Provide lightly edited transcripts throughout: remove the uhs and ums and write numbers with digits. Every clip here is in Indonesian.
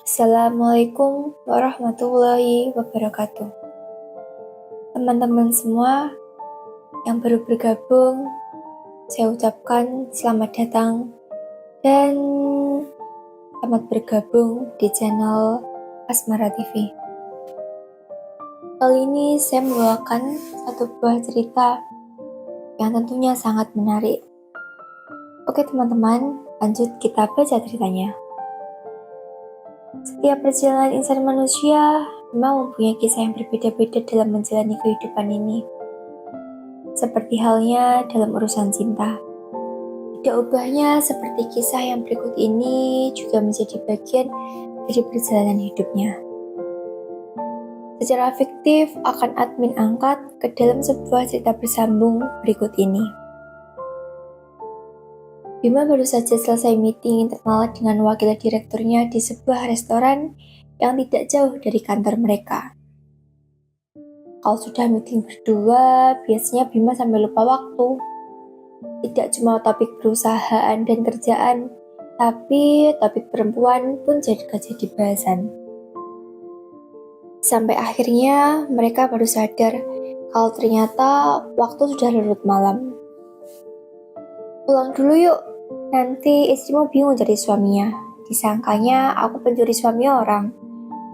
Assalamualaikum warahmatullahi wabarakatuh. Teman-teman semua yang baru bergabung, saya ucapkan selamat datang dan selamat bergabung di channel Asmara TV. Kali ini saya membawakan satu buah cerita yang tentunya sangat menarik. Oke teman-teman, lanjut kita baca ceritanya. Setiap perjalanan insan manusia memang mempunyai kisah yang berbeda-beda dalam menjalani kehidupan ini. Seperti halnya dalam urusan cinta. Tidak ubahnya seperti kisah yang berikut ini juga menjadi bagian dari perjalanan hidupnya. Secara fiktif akan admin angkat ke dalam sebuah cerita bersambung berikut ini. Bima baru saja selesai meeting internal dengan wakil direkturnya di sebuah restoran yang tidak jauh dari kantor mereka. Kalau sudah meeting berdua, biasanya Bima sampai lupa waktu. Tidak cuma topik perusahaan dan kerjaan, tapi topik perempuan pun jadi bahasan. Sampai akhirnya mereka baru sadar kalau ternyata waktu sudah larut malam. Pulang dulu yuk. Nanti istrimu bingung jadi suaminya. Disangkanya aku pencuri suami orang,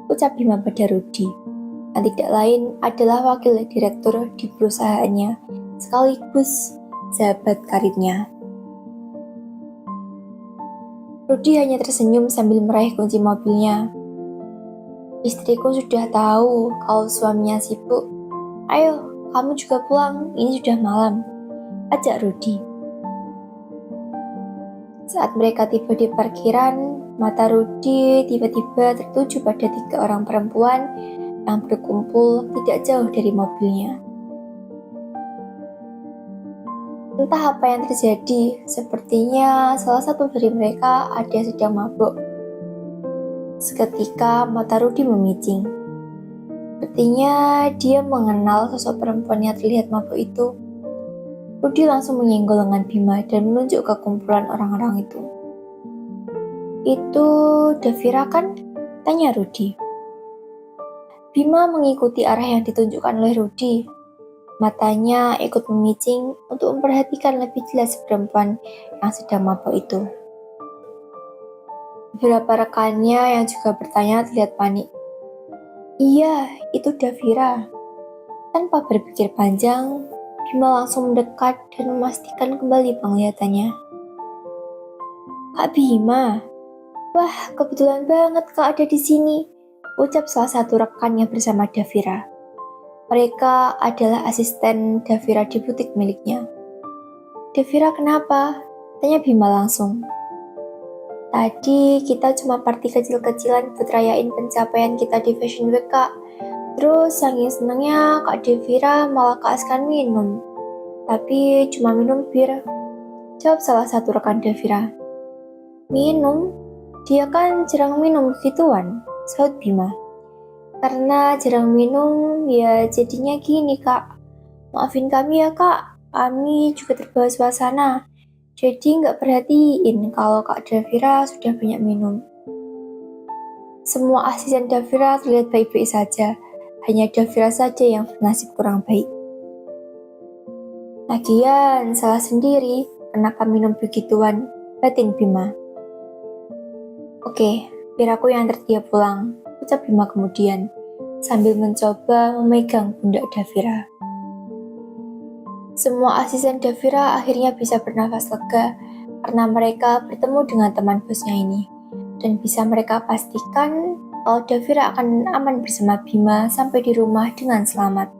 ucap Bima pada Rudi. Yang tidak lain adalah wakil direktur di perusahaannya, sekaligus sahabat karibnya. Rudi hanya tersenyum sambil meraih kunci mobilnya. Istriku sudah tahu kalau suaminya sibuk. Ayo, kamu juga pulang, ini sudah malam, ajak Rudi. Saat mereka tiba di parkiran, mata Rudi tiba-tiba tertuju pada 3 orang perempuan yang berkumpul tidak jauh dari mobilnya. Entah apa yang terjadi, sepertinya salah satu dari mereka ada yang sedang mabuk. Seketika mata Rudi memicing. Sepertinya dia mengenal sosok perempuan yang terlihat mabuk itu. Rudi langsung menyenggol lengan Bima dan menunjuk ke kumpulan orang-orang itu. Itu Davira kan? Tanya Rudi. Bima mengikuti arah yang ditunjukkan oleh Rudi. Matanya ikut memicing untuk memperhatikan lebih jelas perempuan yang sedang mabuk itu. Beberapa rekannya yang juga bertanya terlihat panik. Iya, itu Davira. Tanpa berpikir panjang, Bima langsung mendekat dan memastikan kembali penglihatannya. Kak Bima, wah kebetulan banget kau ada di sini, ucap salah satu rekannya bersama Davira. Mereka adalah asisten Davira di butik miliknya. Davira kenapa? Tanya Bima langsung. Tadi kita cuma party kecil-kecilan buat rayain pencapaian kita di Fashion Week, Kak. Terus saking senengnya Kak Davira malah keaskan minum. Tapi cuma minum bir, jawab salah satu rekan Davira. Minum? Dia kan jarang minum gituan, sahut Bima. Karena jarang minum, ya jadinya gini kak. Maafin kami ya kak, kami juga terbawa suasana. Jadi nggak perhatiin kalau Kak Davira sudah banyak minum. Semua asisten Davira terlihat baik-baik saja, hanya Davira saja yang bernasib kurang baik. Lagian, salah sendiri, kenapa minum begituan, batin Bima. Oke, biar aku yang antar dia pulang, ucap Bima kemudian, sambil mencoba memegang pundak Davira. Semua asisten Davira akhirnya bisa bernafas lega karena mereka bertemu dengan teman bosnya ini, dan bisa mereka pastikan kalau Davira akan aman bersama Bima sampai di rumah dengan selamat.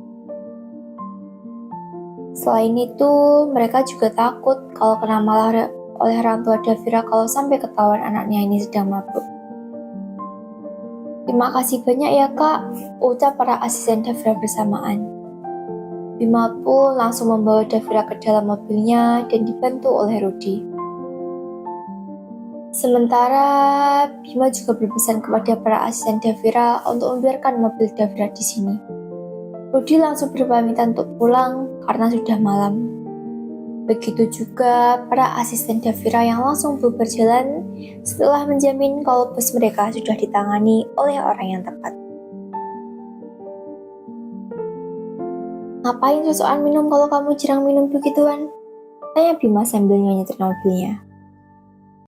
Selain itu, mereka juga takut kalau kena marah oleh orang tua Davira kalau sampai ketahuan anaknya ini sedang mabuk. Terima kasih banyak ya kak, ucap para asisten Davira bersamaan. Bima pun langsung membawa Davira ke dalam mobilnya dan dibantu oleh Rudi. Sementara Bima juga berpesan kepada para asisten Davira untuk membiarkan mobil Davira di sini. Rudi langsung berpamitan untuk pulang karena sudah malam. Begitu juga para asisten Davira yang langsung bubar jalan setelah menjamin kalau bus mereka sudah ditangani oleh orang yang tepat. "Ngapain sosokan minum kalau kamu jarang minum begituan?" tanya Bima sambil nyetir mobilnya.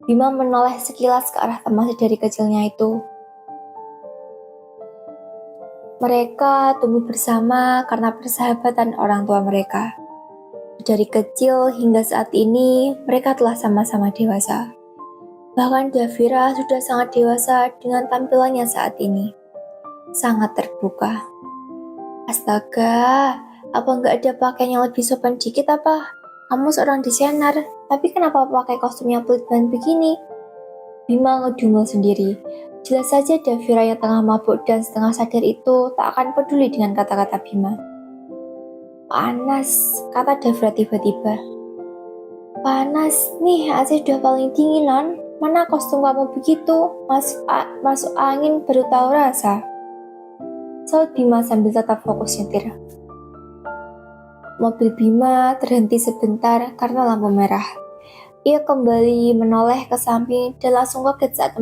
Bima menoleh sekilas ke arah teman sedari kecilnya itu. Mereka tumbuh bersama karena persahabatan orang tua mereka. Dari kecil hingga saat ini, mereka telah sama-sama dewasa. Bahkan Davira sudah sangat dewasa dengan tampilannya saat ini. Sangat terbuka. Astaga, apa nggak ada pakaian yang lebih sopan dikit apa? Kamu seorang desainer, tapi kenapa pakai kostum yang pelit dan begini? Bima ngedumel sendiri. Jelas saja Davira yang tengah mabuk dan setengah sadar itu tak akan peduli dengan kata-kata Bima. "Panas," kata Davira tiba-tiba. "Panas, nih AC sudah paling dingin non. Mana kostum kamu begitu? Masuk angin baru tahu rasa." Saut Bima sambil tetap fokus nyetir. Mobil Bima terhenti sebentar karena lampu merah. Ia kembali menoleh ke samping dan langsung kaget saat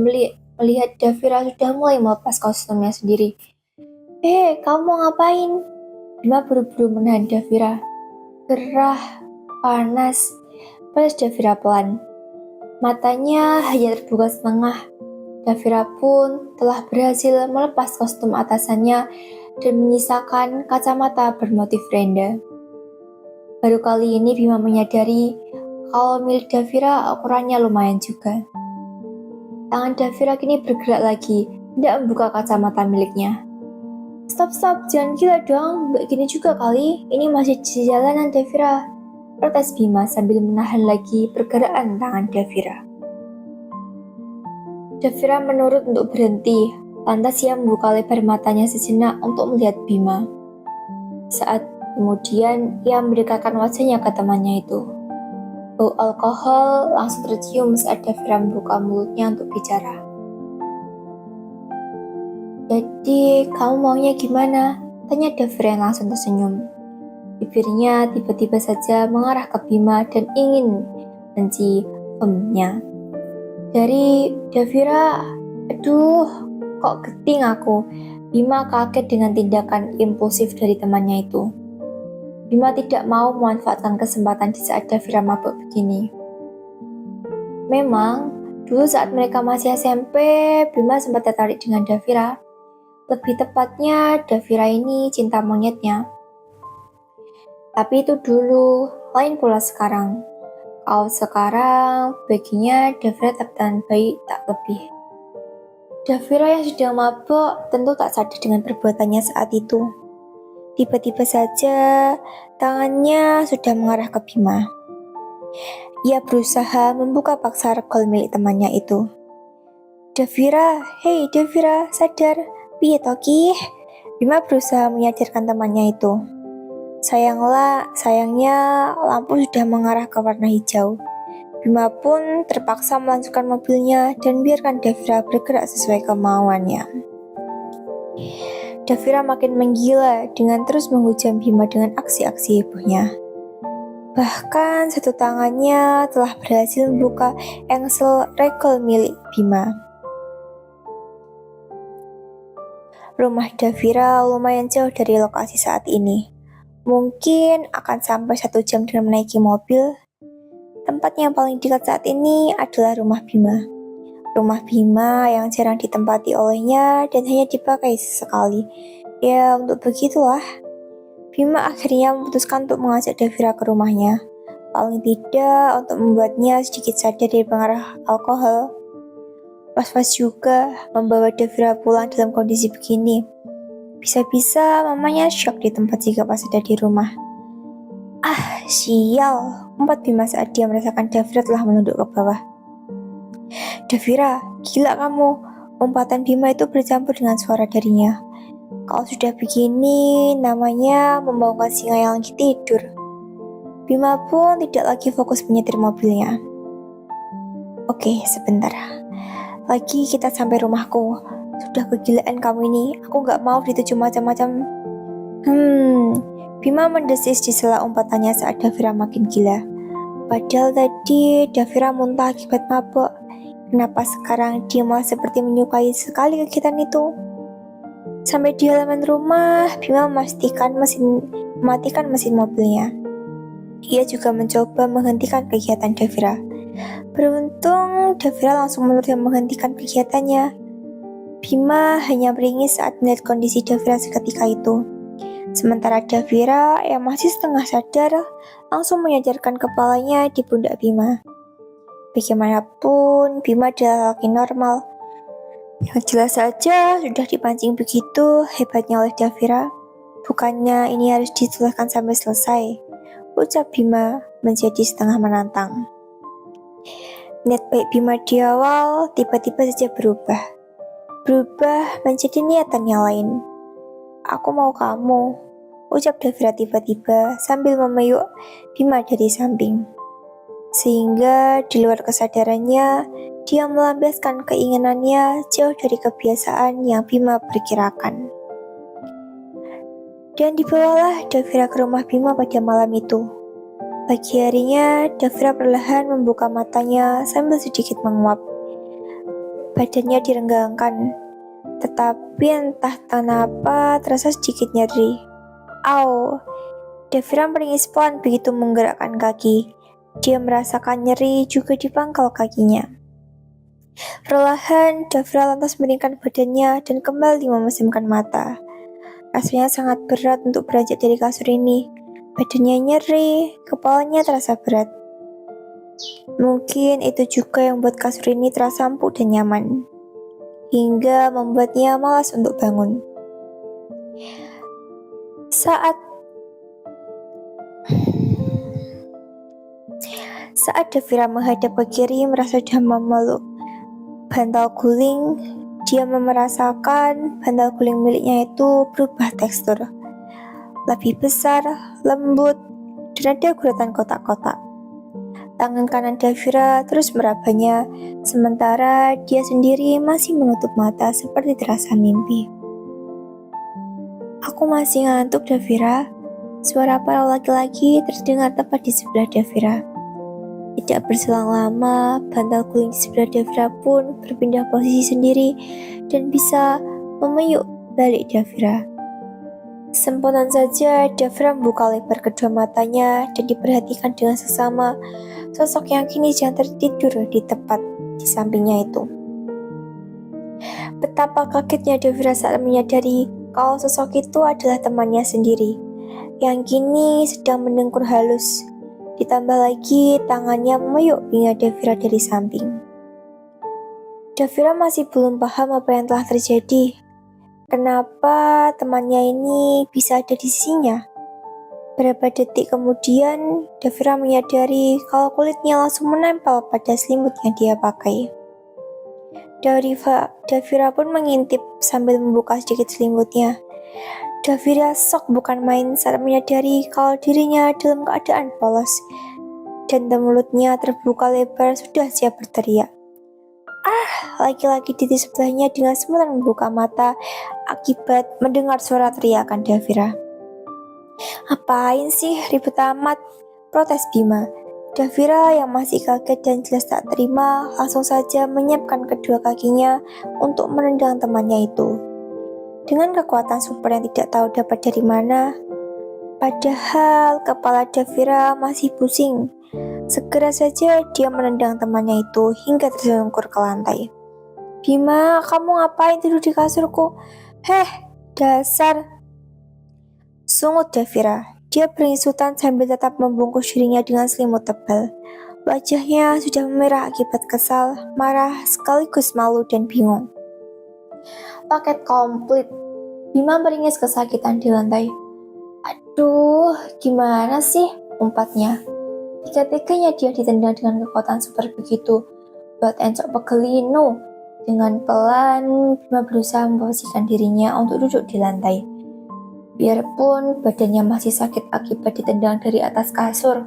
melihat Davira sudah mulai melepas kostumnya sendiri. Kamu mau ngapain?" Bima buru-buru menahan Davira. "Gerah, panas," balas Davira pelan. Matanya hanya terbuka setengah. Davira pun telah berhasil melepas kostum atasannya dan menyisakan kacamata bermotif renda. Baru kali ini Bima menyadari kalau milik Davira ukurannya lumayan juga. Tangan Davira kini bergerak lagi, tidak membuka kacamata miliknya. Stop, jangan gila dong, mbak gini juga kali, ini masih di jalanan Davira," protes Bima sambil menahan lagi pergerakan tangan Davira. Davira menurut untuk berhenti, lantas ia membuka lebar matanya sejenak untuk melihat Bima. Saat kemudian ia mendekatkan wajahnya ke temannya itu. Bau alkohol langsung tercium saat Davira membuka mulutnya untuk bicara. "Jadi, kamu maunya gimana?" tanya Davira yang langsung tersenyum. Bibirnya tiba-tiba saja mengarah ke Bima dan ingin menciumnya. Dari Davira, "Aduh, kok geting aku." Bima kaget dengan tindakan impulsif dari temannya itu. Bima tidak mau memanfaatkan kesempatan di saat Davira mabuk begini. Memang, dulu saat mereka masih SMP, Bima sempat tertarik dengan Davira. Lebih tepatnya, Davira ini cinta monyetnya. Tapi itu dulu, lain pula sekarang. Kalau sekarang, baginya Davira tertahan baik tak lebih. Davira yang sudah mabuk tentu tak sadar dengan perbuatannya saat itu. Tiba-tiba saja, tangannya sudah mengarah ke Bima. Ia berusaha membuka paksa regol milik temannya itu. "Davira, hei Davira, sadar. Piye toki?" Bima berusaha menyadarkan temannya itu. Sayangnya lampu sudah mengarah ke warna hijau. Bima pun terpaksa melanjutkan mobilnya dan biarkan Davira bergerak sesuai kemauannya. Davira makin menggila dengan terus menghujam Bima dengan aksi-aksi hebohnya. Bahkan satu tangannya telah berhasil membuka engsel regol milik Bima. Rumah Davira lumayan jauh dari lokasi saat ini. Mungkin akan sampai 1 jam dengan menaiki mobil. Tempat yang paling dekat saat ini adalah rumah Bima. Rumah Bima yang jarang ditempati olehnya dan hanya dipakai sesekali. Ya, untuk begitulah. Bima akhirnya memutuskan untuk mengajak Davira ke rumahnya. Paling tidak untuk membuatnya sedikit sadar dari pengaruh alkohol. Was-was juga membawa Davira pulang dalam kondisi begini. Bisa-bisa mamanya syok di tempat jika pas ada di rumah. Sial, umpat Bima saat dia merasakan Davira telah menunduk ke bawah. "Davira, gila kamu." Umpatan Bima itu bercampur dengan suara darinya. "Kalau sudah begini, namanya membangunkan singa yang lagi tidur." Bima pun tidak lagi fokus menyetir mobilnya. "Oke, sebentar. Lagi kita sampai rumahku. Sudah kegilaan kamu ini, aku gak mau dituju macam-macam." Bima mendesis di sela umpatannya saat Davira makin gila. Padahal tadi Davira muntah akibat mabuk. Kenapa sekarang dia malah seperti menyukai sekali kegiatan itu? Sampai di halaman rumah, Bima mematikan mesin mobilnya. Ia juga mencoba menghentikan kegiatan Davira. Beruntung, Davira langsung menghentikan kegiatannya. Bima hanya meringis saat melihat kondisi Davira seketika itu. Sementara Davira yang masih setengah sadar langsung menyadarkan kepalanya di pundak Bima. Bagaimanapun, Bima adalah laki normal. Yang jelas saja sudah dipancing begitu hebatnya oleh Davira. Bukannya ini harus dituliskan sampai selesai, ucap Bima menjadi setengah menantang. Niat baik Bima di awal tiba-tiba saja berubah menjadi niatan yang lain. Aku mau kamu, ucap Davira tiba-tiba sambil memeluk Bima dari samping. Sehingga di luar kesadarannya, dia melampiaskan keinginannya jauh dari kebiasaan yang Bima perkirakan. Dan dibawalah Davira ke rumah Bima pada malam itu. Pagi harinya, Davira perlahan membuka matanya sambil sedikit menguap. Badannya direnggangkan, tetapi entah kenapa terasa sedikit nyeri. Au! Davira meringis pelan begitu menggerakkan kaki. Dia merasakan nyeri juga di pangkal kakinya. Perlahan, Davira lantas meringkatkan badannya dan kembali memejamkan mata. Rasanya sangat berat untuk beranjak dari kasur ini. Badannya nyeri, kepalanya terasa berat. Mungkin itu juga yang membuat kasur ini terasa empuk dan nyaman, hingga membuatnya malas untuk bangun. Saat Davira menghadap ke kiri merasa sudah memeluk bantal guling, dia merasakan bantal guling miliknya itu berubah tekstur. Lebih besar, lembut, dan ada guratan kotak-kotak. Tangan kanan Davira terus merabanya, sementara dia sendiri masih menutup mata seperti terasa mimpi. Aku masih ngantuk, Davira. Suara para laki-laki terdengar tepat di sebelah Davira. Tidak berselang lama, bantal guling di sebelah Davira pun berpindah posisi sendiri dan bisa memeluk balik Davira. Sempurna saja Davira membuka lebar kedua matanya dan diperhatikan dengan seksama sosok yang kini sedang tertidur di tepat di sampingnya itu. Betapa kagetnya Davira saat menyadari kalau sosok itu adalah temannya sendiri, yang kini sedang mendengkur halus. Ditambah lagi tangannya memeluk pinggang Davira dari samping. Davira masih belum paham apa yang telah terjadi. Kenapa temannya ini bisa ada di sisinya? Beberapa detik kemudian, Davira menyadari kalau kulitnya langsung menempel pada selimut yang dia pakai. Davira pun mengintip sambil membuka sedikit selimutnya. Davira shock bukan main saat menyadari kalau dirinya dalam keadaan polos dan mulutnya terbuka lebar sudah siap berteriak. Laki-laki di sebelahnya dengan spontan membuka mata akibat mendengar suara teriakan Davira. Apain sih ribet amat, protes Bima. Davira yang masih kaget dan jelas tak terima langsung saja menyiapkan kedua kakinya untuk menendang temannya itu. Dengan kekuatan super yang tidak tahu dapat dari mana, padahal kepala Davira masih pusing. Segera saja dia menendang temannya itu hingga tersungkur ke lantai. Bima, kamu ngapain tidur di kasurku? Dasar! Sungut Davira. Dia beringsutan sambil tetap membungkus dirinya dengan selimut tebal. Wajahnya sudah memerah akibat kesal, marah, sekaligus malu dan bingung. Paket komplit. Bima meringis kesakitan di lantai. Aduh, gimana sih? Umpatnya. Tiga-tiganya dia ditendang dengan kekuatan super begitu. Buat encok pegelino. Dengan pelan, Bima berusaha memposisikan dirinya untuk duduk di lantai. Biarpun badannya masih sakit akibat ditendang dari atas kasur.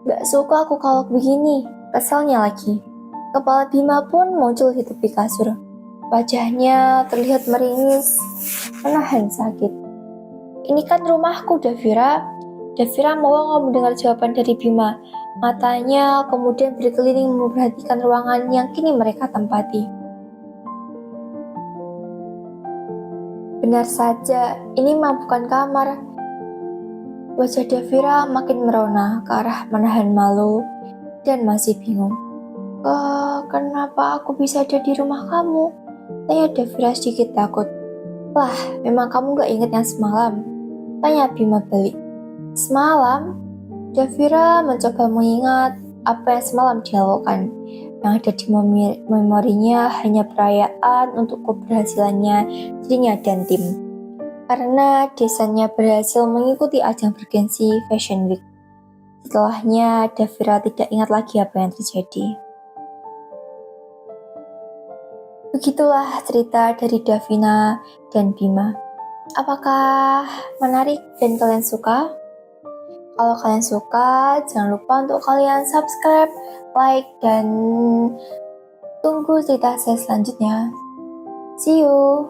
Gak suka aku kalau begini, kesalnya lagi. Kepala Bima pun muncul di tepi kasur. Wajahnya terlihat meringis, menahan sakit. Ini kan rumahku, Davira. Davira mau mendengar jawaban dari Bima. Matanya kemudian berkeliling memperhatikan ruangan yang kini mereka tempati. Benar saja, ini mah bukan kamar. Wajah Davira makin merona ke arah menahan malu dan masih bingung. Kenapa aku bisa ada di rumah kamu? Tanya Davira sedikit takut. Lah, memang kamu gak ingat yang semalam? Tanya Bima balik. Semalam? Davira mencoba mengingat apa yang semalam dilakukan. Yang ada di memorinya hanya perayaan untuk keberhasilannya dirinya dan tim. Karena desanya berhasil mengikuti ajang bergensi Fashion Week. Setelahnya, Davira tidak ingat lagi apa yang terjadi. Begitulah cerita dari Davina dan Bima. Apakah menarik dan kalian suka? Kalau kalian suka, jangan lupa untuk kalian subscribe, like, dan tunggu cerita saya selanjutnya. See you!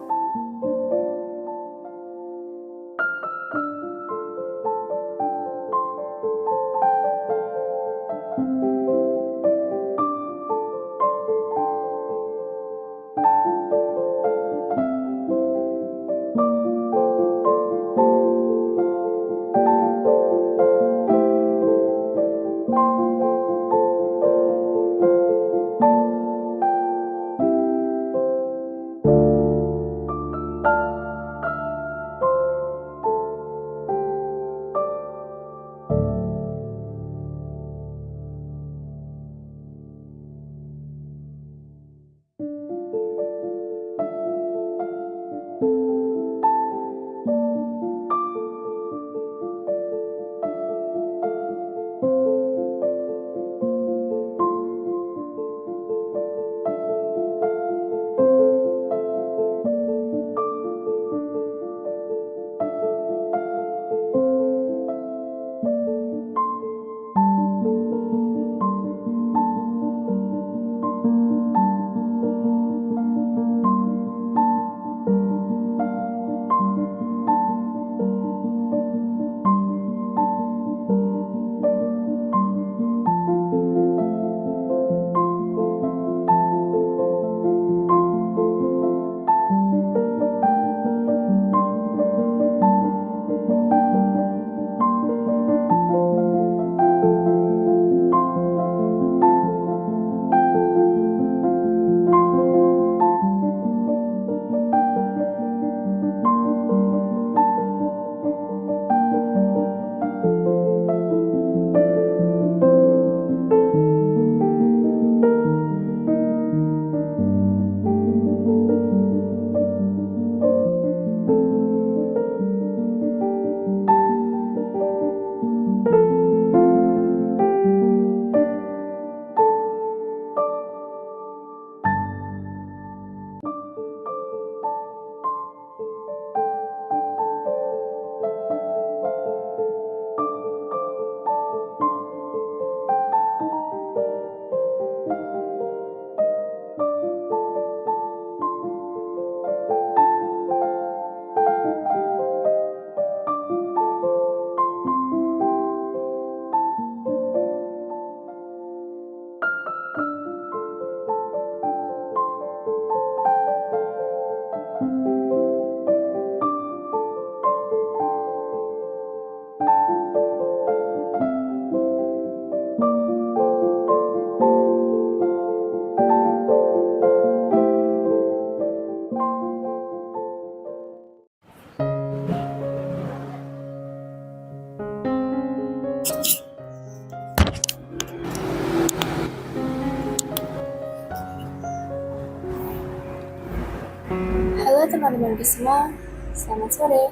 Halo teman-teman semua, selamat sore.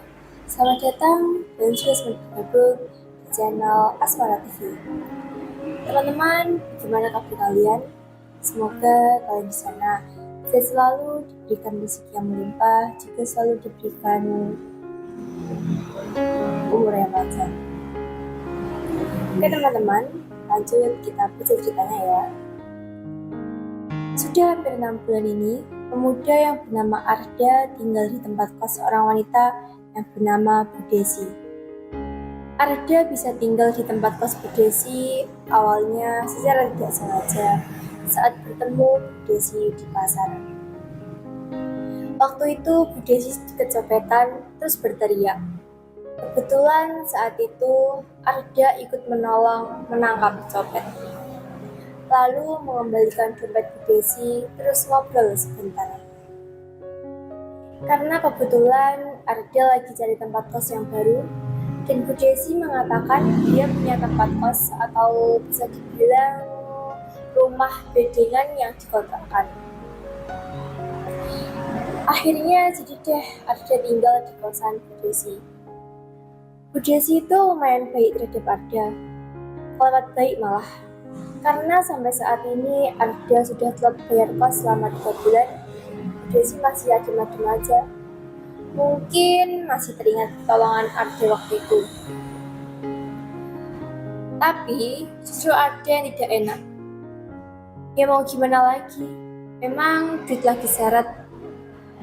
Selamat datang dan juga selamat bergabung di channel Asmara TV. Teman-teman, bagaimana kabar kalian? Semoga kalian di sana sehat selalu, diberikan rezeki yang melimpah, juga selalu diberikan umur yang panjang. Oke teman-teman, lanjut kita baca ceritanya ya. Sudah hampir 6 bulan ini, pemuda yang bernama Arda tinggal di tempat kos seorang wanita yang bernama Bu Desi. Arda bisa tinggal di tempat kos Bu Desi awalnya secara tidak sengaja saat bertemu Bu Desi di pasar. Waktu itu Bu Desi kecopetan terus berteriak. Kebetulan saat itu Arda ikut menolong menangkap copet. Lalu mengembalikan dompet Bu Desi terus ngobrol sebentar. Karena kebetulan Arda lagi cari tempat kos yang baru, dan Bu Desi mengatakan dia punya tempat kos atau bisa dibilang rumah bedengan yang dikontrakkan. Akhirnya jadi deh Arda tinggal di kosan Bu Desi. Bu Desi itu lumayan baik terhadap Arda, kelewat baik malah. Karena sampai saat ini Arda sudah telat bayar kos selama 3 bulan, Bu Desi masih adem-adem aja. Mungkin masih teringat pertolongan Arda waktu itu. Tapi justru Arda yang tidak enak. Ya mau gimana lagi? Memang duit lagi syarat.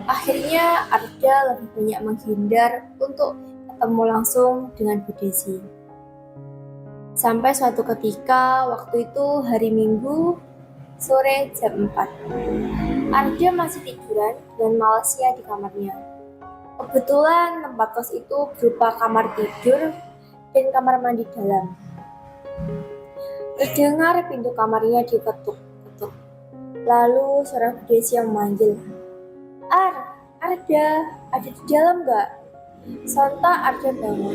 Akhirnya Arda lebih banyak menghindar untuk ketemu langsung dengan Bu Desi. Sampai suatu ketika, waktu itu hari Minggu, sore jam 4. Arda masih tiduran dan malasnya di kamarnya. Kebetulan tempat kos itu berupa kamar tidur dan kamar mandi dalam. Terdengar pintu kamarnya diketuk-ketuk. Lalu suara Bu Desi yang memanggil. Arda, ada di dalam gak? Sontak Arda bangun.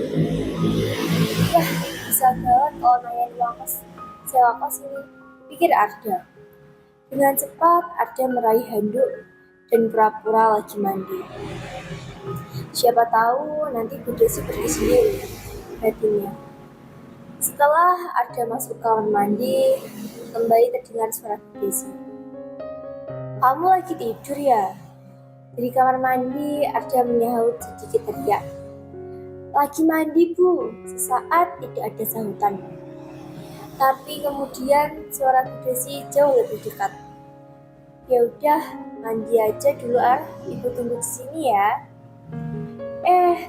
Yah, bisa banget kalau nanyain uang sewa kos ini, pikir Arda. Dengan cepat Arda meraih handuk dan pura-pura lagi mandi. Siapa tahu nanti Bu Desi pergi sendiri, hatinya. Setelah Arda masuk kamar mandi, kembali terdengar suara Bu Desi. Kamu lagi tidur ya? Dari kamar mandi, Arda menyahut sedikit teriak. Lagi mandi Bu, sesaat tidak ada sahutan. Tapi kemudian suara Bu Desi jauh lebih dekat. Ya udah, mandi aja dulu Ibu tunggu di sini ya.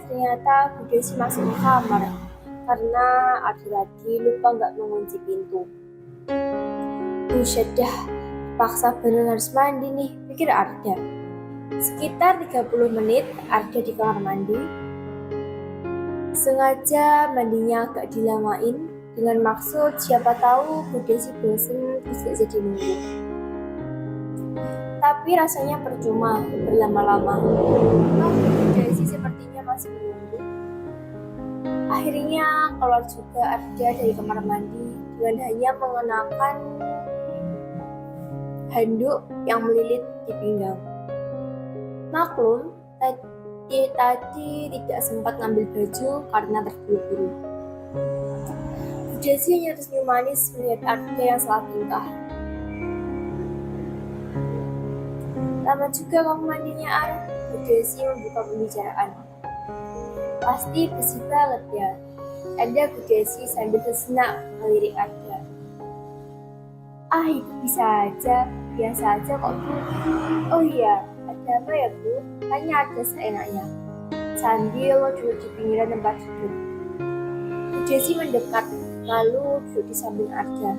Ternyata Bu Desi masuk ke kamar karena Arda lagi lupa nggak mengunci pintu. Buset dah, paksa bener harus mandi nih, pikir Arda. Sekitar 30 menit Arda di kamar mandi. Sengaja mandinya agak dilamain dengan maksud siapa tahu Bu Desi bosen terus gak jadi nunggu. Tapi rasanya percuma berlama-lama. Bu Desi sepertinya masih menunggu. Akhirnya keluar juga Arda dari kamar mandi dengan hanya mengenakan handuk yang melilit di pinggang. Maklum, tadi tidak sempat ngambil baju karena terburu-buru. Bu Desi hanya tersenyum manis melihat Arda yang salah tingkah. Lama juga kamu mandinya, Bu Desi membuka pembicaraan. Pasti bersih banget ya, ada Bu Desi sambil tersenak melirik Arda. Itu bisa aja, biasa aja kok Bu. Oh iya, ada apa ya Bu? Tanya Arda seenaknya, sambil duduk di pinggiran tempat tidur. Bu Desi mendekat, lalu duduk di samping Arda.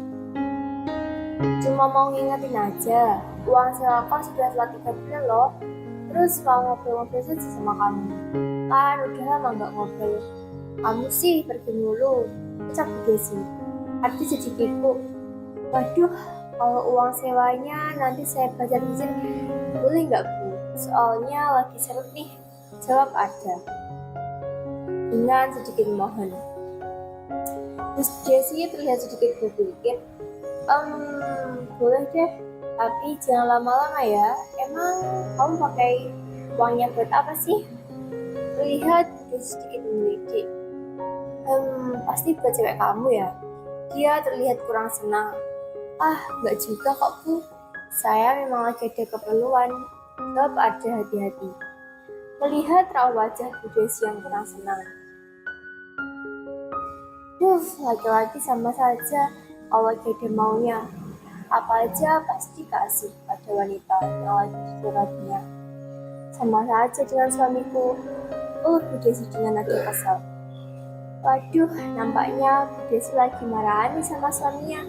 Cuma mau ngingetin aja, uang sewa kos sudah telah 3 bulan loh. Terus mau ngobrol-ngobrol saja sama kamu. Kan udah lama gak ngobrol. Kamu sih pergi mulu, ucap Bu Desi. Arda jadi kikuk. Waduh, kalau uang sewanya nanti saya bayar cicil, boleh gak Bu? Soalnya lagi seru nih, jawab Arda dengan sedikit mohon. Terus Desi terlihat sedikit berpikir. Boleh deh, tapi jangan lama-lama ya. Emang kamu pakai uangnya buat apa sih? Terlihat Desi sedikit memiliki. Pasti buat cewek kamu ya. Dia terlihat kurang senang. Enggak juga kok Bu. Saya memang lagi ada keperluan. Jawab Arda hati-hati. Melihat raut wajah Bu Desi yang kurang senang. Laki-laki sama saja. Kalau lagi ada maunya, apa aja pasti kasih pada wanita yang lagi didekatinya. Sama saja dengan suamiku. Bu Desi dengan nada kesal. Waduh, nampaknya Bu Desi lagi marahan nih sama suaminya.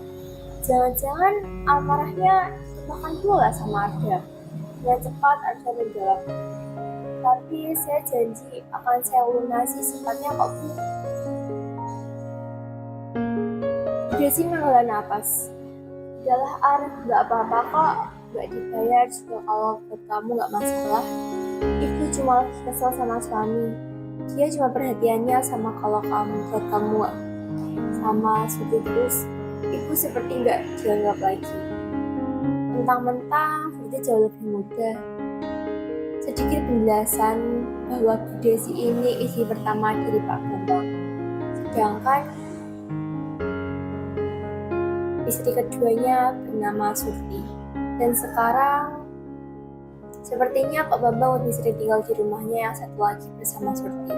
Jangan-jangan amarahnya makan pula sama Arda. Dengan cepat Arda menjawab, tapi saya janji akan saya lunasi sempatnya kok Bu. Bu Desi menghela napas. Udahlah Ar, gak apa-apa kok. Gak dibayar juga kalau buat kamu gak masalah. Ibu cuma lagi kesel sama suami. Dia cuma perhatiannya sama kalau kamu buat kamu gak sama Suti terus. Ibu seperti gak dianggap lagi. Mentang-mentang Suti jauh lebih muda. Sedikit penjelasan bahwa Bu Desi ini istri pertama dari Pak Bambang. Sedangkan istri keduanya bernama Surti. Dan sekarang sepertinya Pak Bambang lebih sering tinggal di rumahnya yang satu lagi bersama Surti.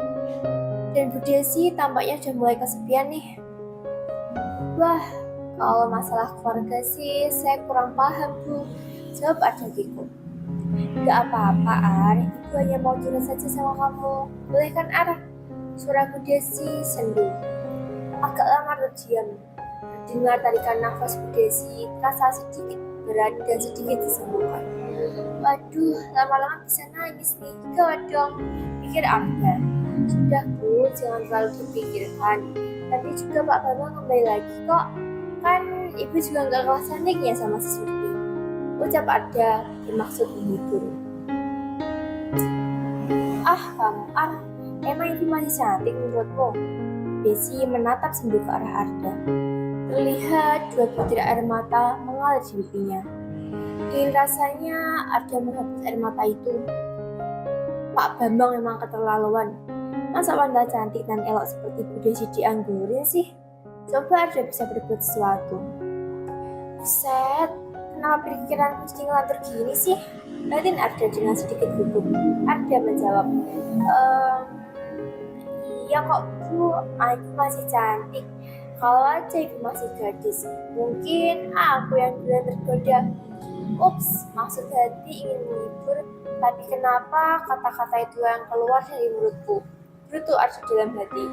Dan Bu Desi tampaknya sudah mulai kesepian nih. Wah, kalau masalah keluarga sih saya kurang paham Bu. Jawab Arda Kiko. Gak apa-apa Ar, Ibu hanya mau curhat saja sama kamu. Boleh kan Ar? Suara Bu Desi sendu. Agak lama terdiam. Dengar tarikan nafas Bu Desi terasa sedikit berat dan sedikit disembunyikan. Waduh, lama-lama bisa nangis nih. Gawat dong, pikir Arda. Sudah Bu, jangan terlalu dipikirkan. Nanti juga Pak Bambang kembali lagi kok. Kan Ibu juga gak kalah cantiknya sama si Surti. Ucap Arda bermaksud menghibur. Ah kamu Ar, emang Ibu masih cantik menurutmu? Desi menatap sambil ke arah Arda. Terlihat dua butir air mata mengalir di pipinya. Ingin rasanya Arda menghapus air mata itu. Pak Bambang memang keterlaluan. Masa wanita cantik dan elok seperti Bu Desi dianggurin sih? Coba Arda bisa berbuat sesuatu. Buset, kenapa pikiranmu jadi ngelantur gini sih? Batin Arda dengan sedikit gugup. Arda menjawab, iya kok Bu, aku masih cantik. Kalau aja Ibu masih gadis, mungkin aku yang duluan tergoda. Ups, maksud hati ingin menghibur, tapi kenapa kata-kata itu yang keluar dari mulutku? Berutu Arda dalam hati.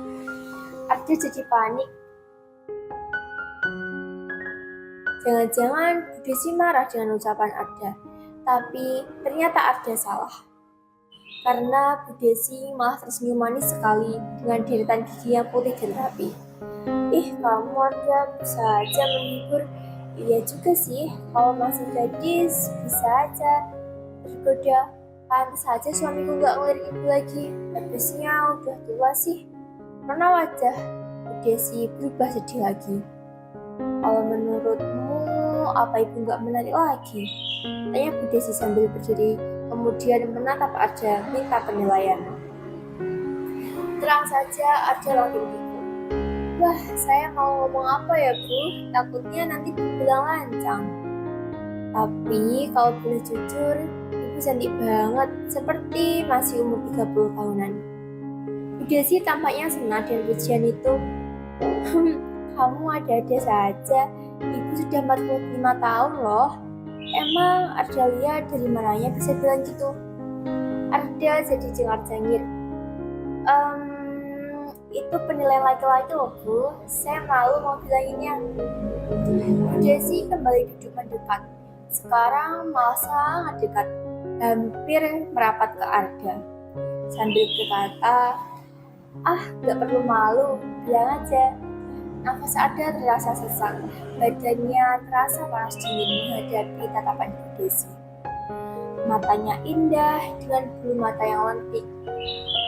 Arda jadi panik. Jangan-jangan Bu Desi marah dengan ucapan Arda, tapi ternyata Arda salah. Karena Bu Desi malah tersenyum manis sekali dengan deretan gigi yang putih dan rapi. Ih, kamu Arda bisa aja menghibur. Iya juga sih, kalau masih gadis bisa aja tergoda. Pantes saja suamiku gak ngelirik Ibu lagi. Habisnya udah tua sih. Mana wajah Bu Desi berubah sedih lagi. Kalau menurutmu, apa Ibu gak menarik lagi? Tanya Bu Desi sambil berdiri, kemudian menatap Arda minta penilaian. Terang saja Arda makin bingung. Wah, saya mau ngomong apa ya Bu? Takutnya nanti dibilang lancang. Tapi kalau boleh jujur, Ibu cantik banget, seperti masih umur 30 tahunan. Bu Desi tampaknya senang dengan pujian itu. Kamu ada-ada saja, Ibu sudah 45 tahun loh. Emang Arda lihat dari mananya bisa bilang gitu? Arda jadi cengar-cengir. Itu penilaian laki-laki loh Bu, saya malu mau bilanginnya. Bu Desi kembali duduk mendekat. Sekarang malah sangat dekat, hampir merapat ke Arda. Sambil berkata, gak perlu malu, bilang aja. Nafas Arda terasa sesak, badannya terasa panas dingin menghadapi tatapan Bu Desi. Matanya indah dengan bulu mata yang lentik.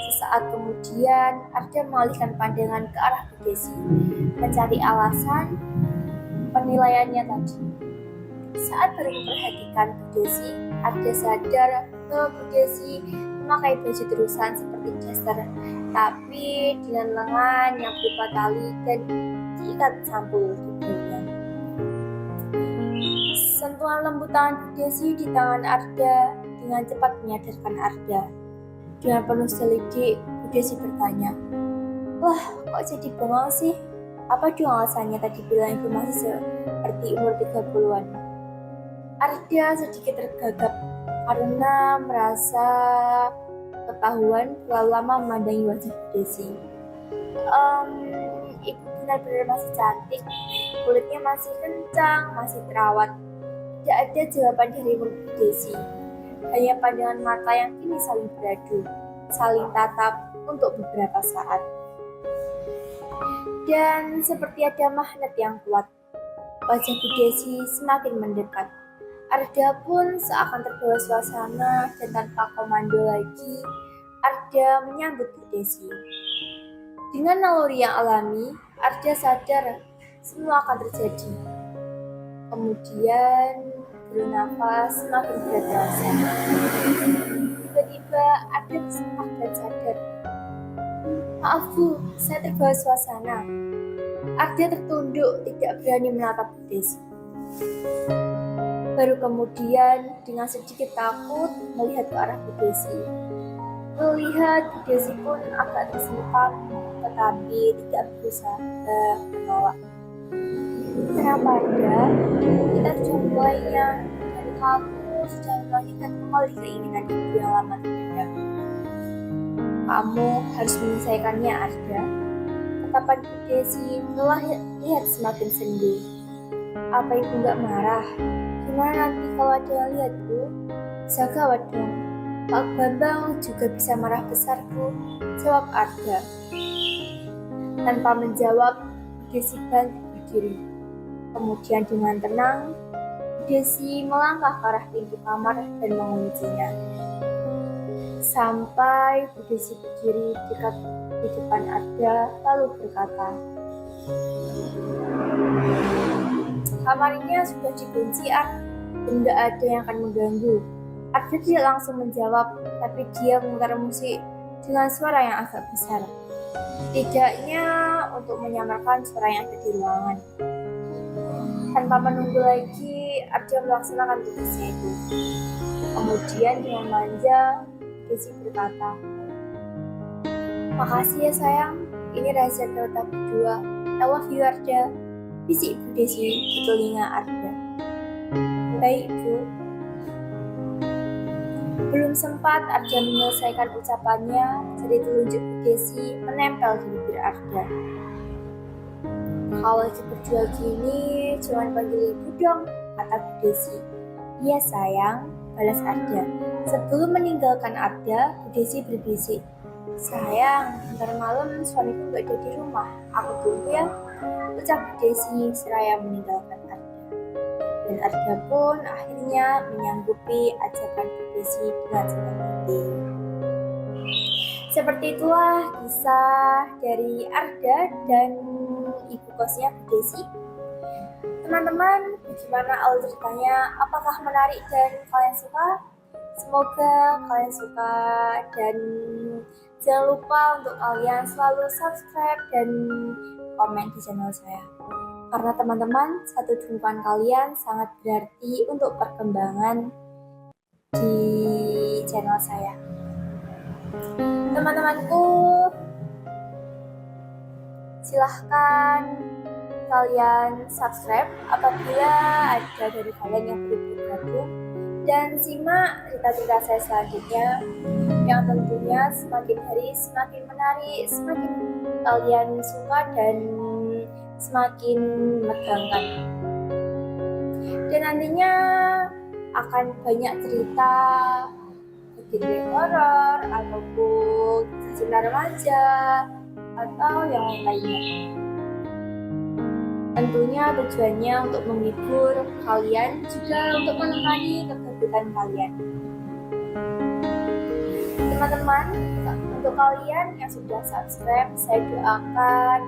Sesaat kemudian, Arda mengalihkan pandangan ke arah Bu Desi, mencari alasan penilaiannya tadi. Saat baru memperhatikan Bu Desi, Arda sadar bahwa Bu Desi memakai baju terusan seperti daster, tapi dengan lengan yang berupa tali dan diikat sampul di bawahnya. Sentuhan lembut tangan Bu Desi di tangan Arda dengan cepat menyadarkan Arda. Dengan penuh selidik, Bu Desi bertanya, wah kok jadi bengong sih? Apa dong alasannya tadi bilang Ibu masih seperti umur 30-an? Arda sedikit tergagap karena merasa ketahuan terlalu lama memandangi wajah Bu Desi. Ibu benar-benar masih cantik, kulitnya masih kencang, masih terawat. Tidak ada jawaban dari mulut Bu Desi, hanya pandangan mata yang kini saling beradu, saling tatap untuk beberapa saat. Dan seperti ada magnet yang kuat, wajah Bu Desi semakin mendekat. Arda pun seakan terbawa suasana dan tanpa komando lagi, Arda menyambut Bu Desi. Dengan naluri yang alami, Arda sadar semua akan terjadi. Kemudian bernafas semakin berat terasa. Tiba-tiba Arda tersentak dan sadar. Maaf Bu, saya terbawa suasana. Arda tertunduk, tidak berani menatap Bu Desi. Baru kemudian dengan sedikit takut melihat ke arah Bu Desi. Melihat Bu Desi pun agak tersentak, tetapi tidak berusaha menolak. Kenapa Arda? Kita sudah mulainya, dan kamu sudah melanjutkan kembali keinginan ibu yang lama terpendam. Kamu harus menyelesaikannya, Arda. Tatapan Bu Desi telah lihat semakin sendu. Apa ibu nggak marah? Gimana nanti kalau ada yang lihat Bu? Bisa gawat dong. Pak Bambang juga bisa marah besar Bu, jawab Arda. Tanpa menjawab, Bu Desi bantu berdiri. Kemudian dengan tenang, Bu Desi melangkah ke arah pintu kamar dan menguncinya. Sampai Bu Desi berdiri dekat di depan Arda lalu berkata, kamarnya sudah dikunci dan tidak ada yang akan mengganggu. Arda tidak langsung menjawab, tapi dia memutar musik dengan suara yang agak besar. Setidaknya untuk menyamarkan suara yang ada di ruangan. Tanpa menunggu lagi, Arda melaksanakan tugasnya itu. Kemudian dengan manja, Desi berkata, makasih ya sayang, ini rahasia kita berdua. I love you Arda, bisik Bu Desi di telinga Arda. Baik Bu. Belum sempat Arda menyelesaikan ucapannya, jadi telunjuk Bu Desi menempel di bibir Arda. Kalau lagi berdua gini, jangan panggil ibu dong, kata Bu Desi. Iya sayang, balas Arda. Sebelum meninggalkan Arda, Bu Desi berbisik. Sayang, ntar malam suamiku gak ada di rumah, aku tunggu ya, ucap Bu Desi seraya meninggalkan Arda. Dan Arda pun akhirnya menyanggupi ajakan Bu Desi dengan senang hati. Seperti itulah kisah dari Arda dan ibu kosnya Bu Desi. Teman-teman, bagaimana alur ceritanya? Apakah menarik dan kalian suka? Semoga kalian suka dan jangan lupa untuk kalian selalu subscribe dan komen di channel saya. Karena teman-teman, satu dukungan kalian sangat berarti untuk perkembangan di channel saya. Teman-temanku, silahkan kalian subscribe apabila ada dari kalian yang belum bergabung dan simak cerita-cerita saya selanjutnya yang tentunya semakin hari semakin menarik, semakin kalian suka dan semakin menegangkan. Dan nantinya akan banyak cerita genre horor ataupun cerita remaja atau yang lainnya. Tentunya tujuannya untuk menghibur kalian, juga untuk menemani kegabutan kalian. Teman-teman, untuk kalian yang sudah subscribe, saya doakan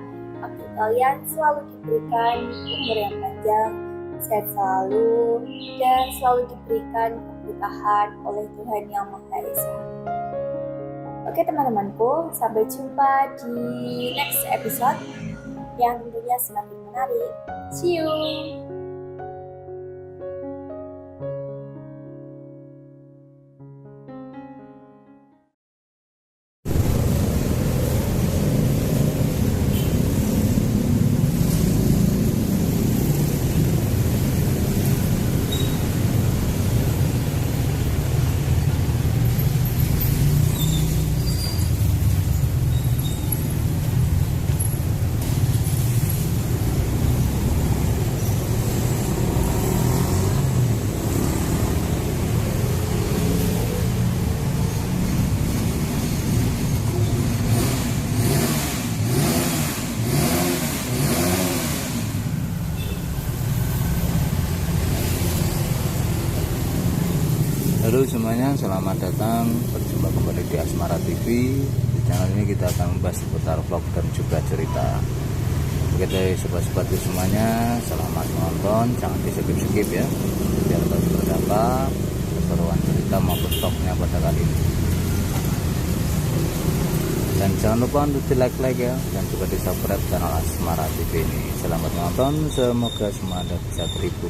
agar kalian selalu diberikan umur yang panjang, sehat selalu, dan selalu diberikan keberkahan oleh Tuhan Yang Maha Esa. Oke teman-temanku, sampai jumpa di next episode yang tentunya semakin menarik. See you! Halo semuanya, selamat datang. Berjumpa kembali di Asmara TV. Di channel ini kita akan membahas seputar vlog dan juga cerita. Oke deh sobat-sobatku semuanya, selamat menonton. Jangan di skip-skip ya, biar tahu seperti apa keseruan cerita maupun vlognya pada kali ini. Dan jangan lupa untuk di like ya, dan juga di subscribe channel Asmara TV ini. Selamat menonton, semoga semua Anda bisa terhibur.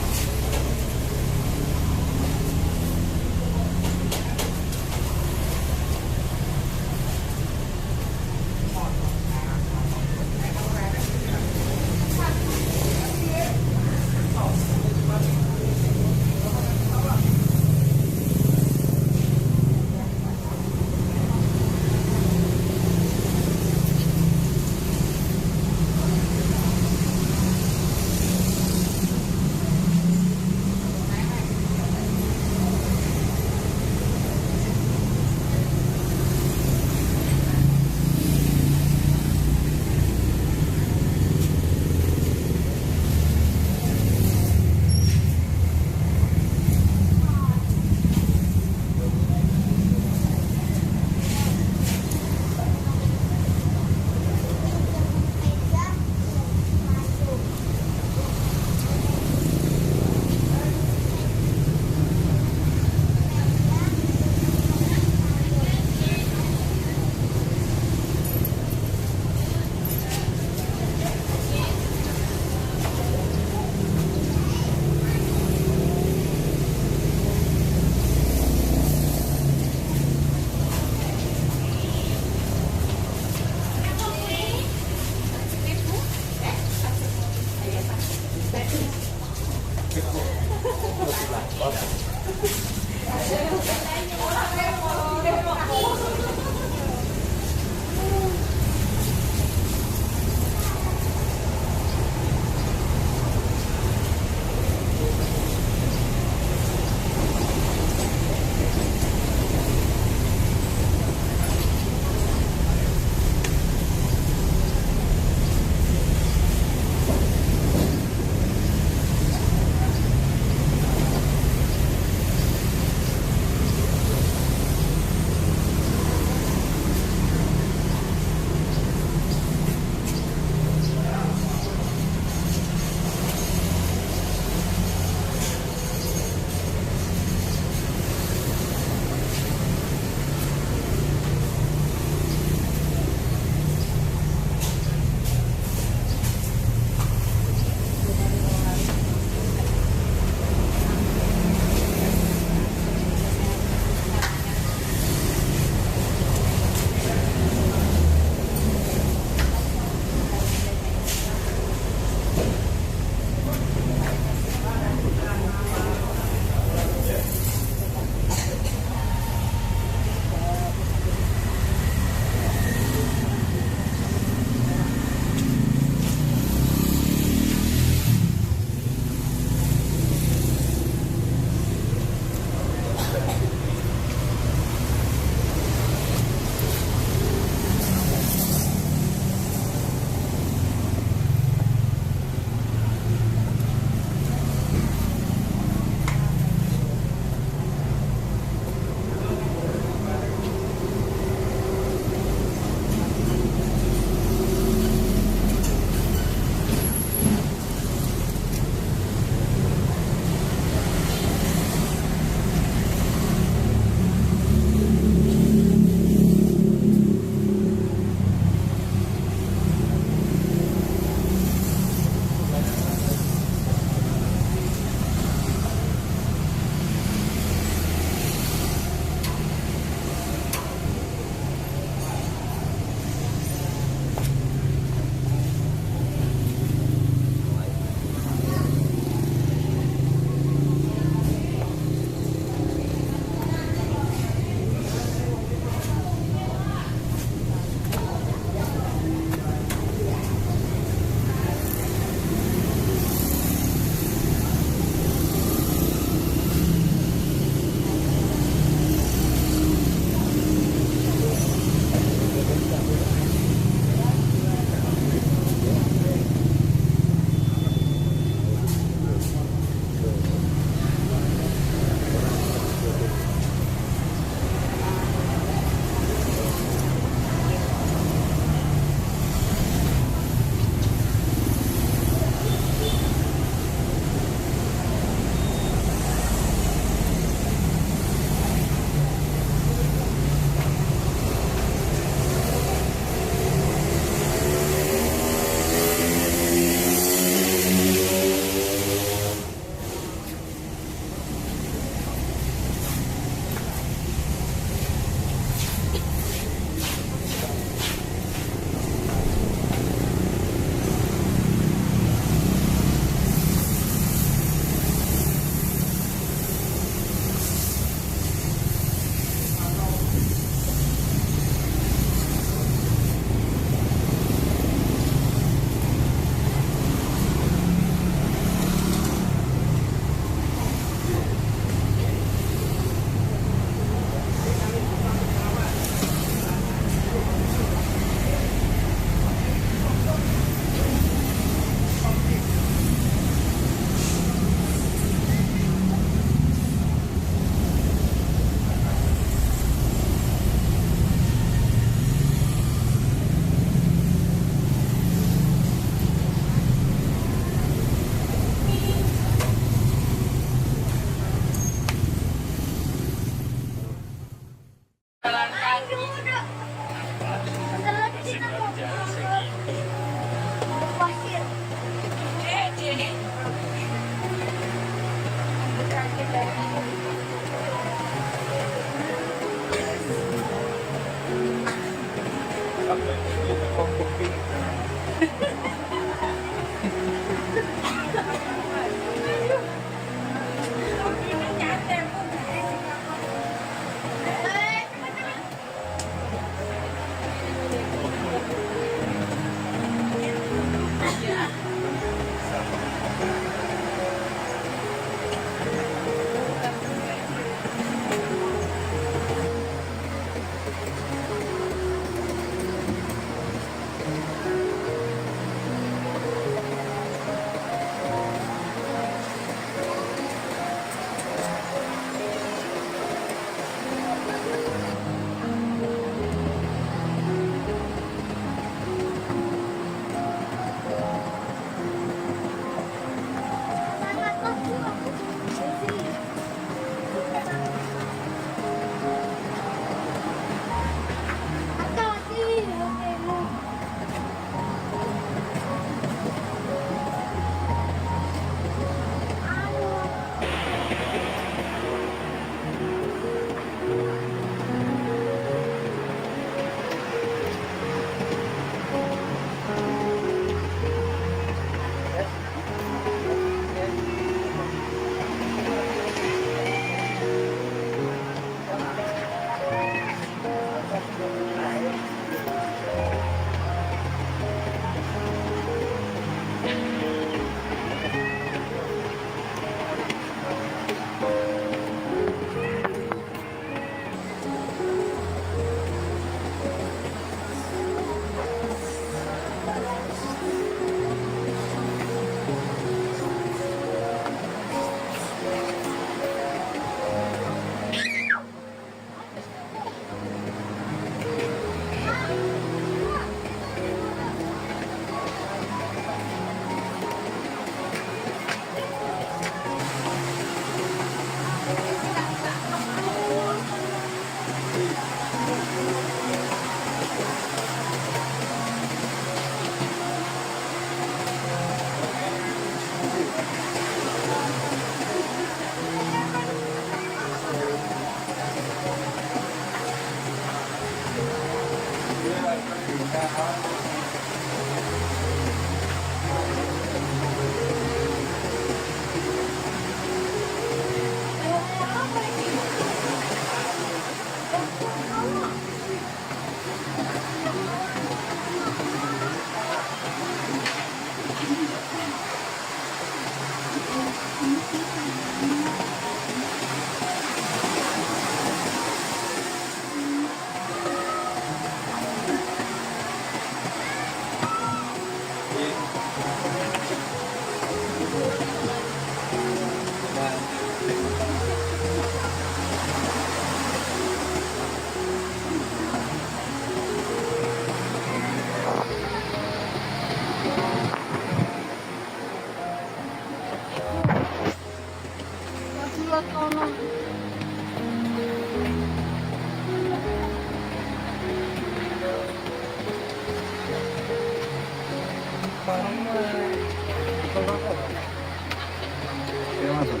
Ya masuk.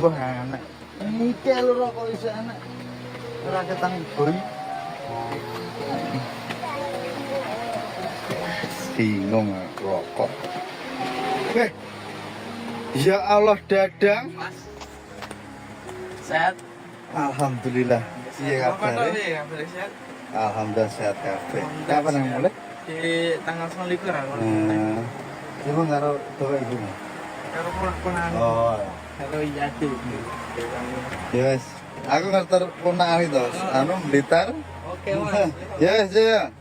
Mbah anak. Iki lho rokok isih anak. Ora ketang boy. Bingung rokok. Ya Allah Dadang. Mas. Sehat. Alhamdulillah. Iya kabar. Sehat. Alhamdulillah sehat kabeh. Kapan yang mulai? Di tanggal 29 aku. Ibu karo bapak ibu. Karo ponakan. Oh. Karo Yati. Yes. Aku ngerti ponakan itu. Anu Blitar. Oke, Mas. Yes, ya.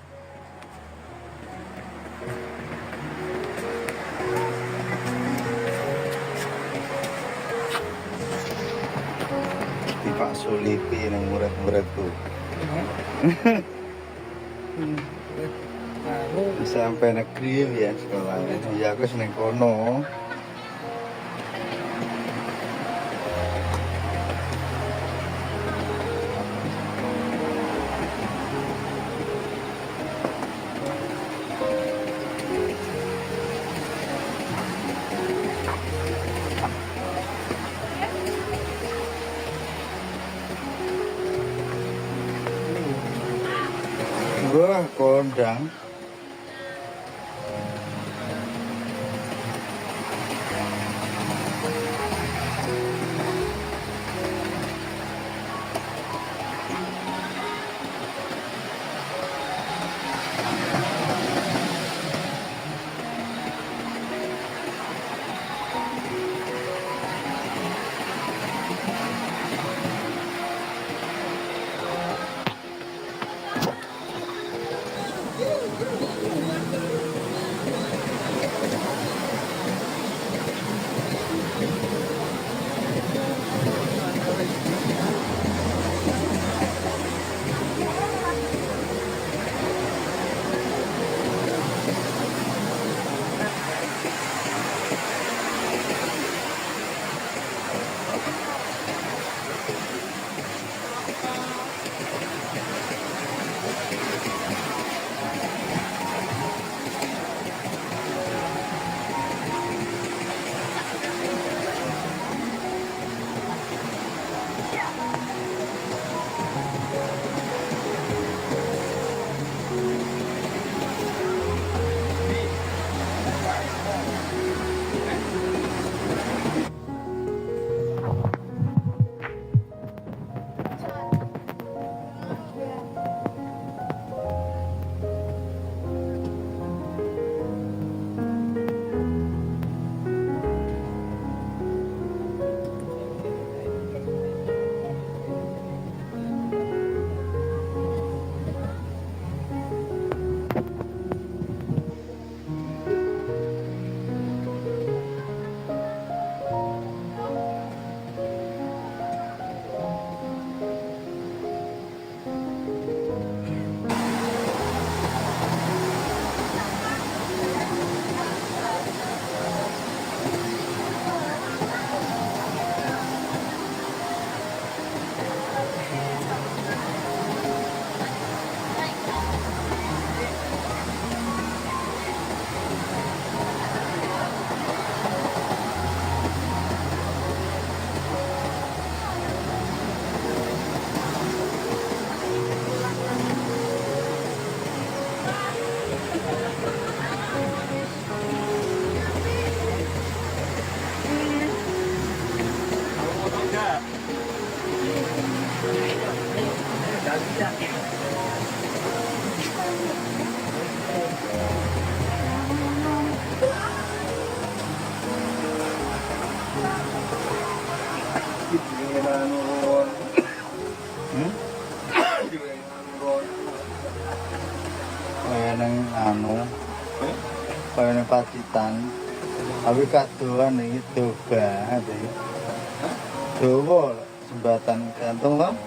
Di Pak Sulipi yang murid-muridku. Sampai negeri ya sekolahnya. Ya aku seneng kono. Wah, kondang. Kayak neng anu, kayak neng Pacitan, tapi kadoan ini doba, doba jembatan gantung kan?